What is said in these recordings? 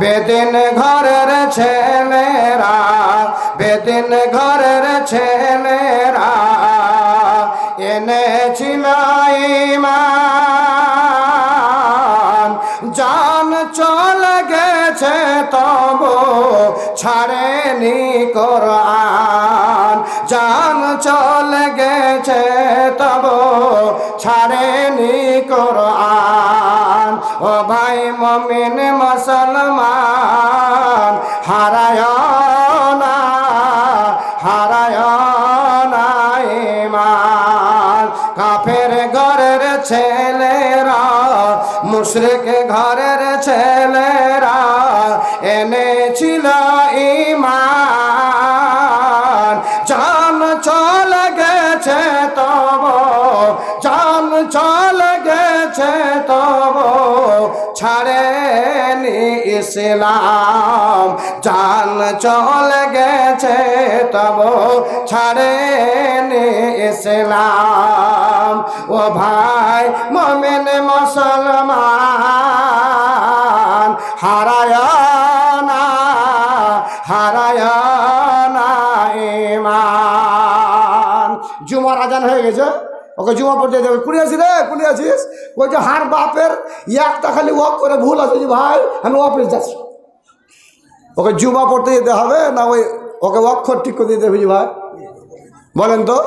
বেদিন ঘরের ছেলেরা, বেদিন ঘরের ছেলেরা এনেছিল ঈমান। জান চলে গেছে তবু ছাড়েনি কোরআন। জান চলে গেছে তবু ছাড়েনি কোরআন। ও ভাই মুমিন মুসলমান, হারায় না, হারায় না ঈমান। কাফের ঘরের ছেলেরা, মুশরিক ঘরের ছেলেরা এনেছিল ঈমান। জান চলে গেছে তবু, জান চলে গেছে তবু ছাড়েনি ইসলাম। জান চলে গেছে তবু ছাড়েনি ইসলাম। ও ভাই মুমিন মুসলমান, হারায় না, হারায় না ঈমান। জুমার আজান হয়ে গেছে, ওকে জুমা পড়তে দেবে। কুড়ি আছিস রে, কুড়ি আছিস? ওই যে হার বাপের একটা খালি ওয়াক করে ভুল আছে যে ভাই আমি অফিস যাচ্ছি, ওকে জুমা পড়তে যেতে হবে না? ওই ওকে অক্ষর ঠিক করে দিতে হবে ভাই, বলেন তো?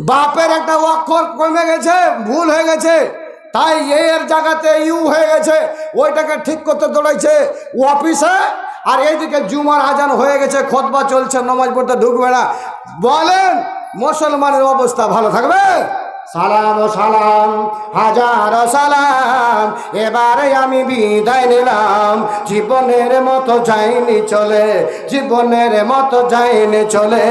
বাপের একটা অক্ষর কমে গেছে, ভুল হয়ে গেছে, তাই এর জায়গাতে ইউ হয়ে গেছে, ওইটাকে ঠিক করতে দৌড়াইছে অফিসে। আর এইদিকে জুমার আজান হয়ে গেছে, খুতবা চলছে, নামাজ পড়তে ঢুকবে না। বলেন মুসলমানের অবস্থা ভালো থাকবে? সালাম ও সালাম, হাজার সালাম, এবারে আমি বিদায় নিলাম। জীবনের মতো যাইনি চলে, জীবনের মতো যাইনি চলে,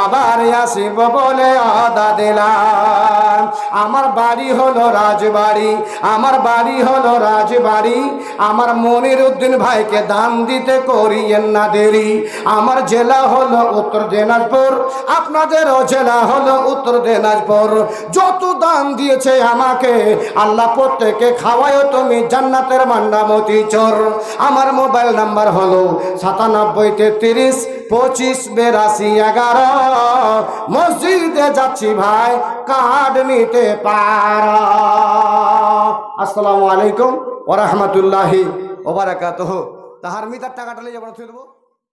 আবার আসিব বলে আদা দিলাম। আমার বাড়ি হলো রাজবাড়ি, আমার বাড়ি হলো রাজবাড়ি। আমার মনিরউদ্দিন ভাইকে দান দিতে করিয়েন না দেরি। আমার জেলা হলো উত্তর দিনাজপুর, আপনাদেরও জেলা হলো উত্তর দিনাজপুর। যত দান দিয়েছে আমাকে আল্লাহ প্রত্যেকে খাওয়ায় তুমি জান্নাতের মান্ডামতি চোর। আমার মোবাইল নাম্বার হলো 9733 25 82 11। মসজিদে যাচ্ছি ভাই, কার্ড নিতে পারো। আসসালামু আলাইকুম ওয়া রাহমাতুল্লাহি ওয়া বারাকাতুহু। তাহার মিটার টাকাটা নিয়ে যাবো,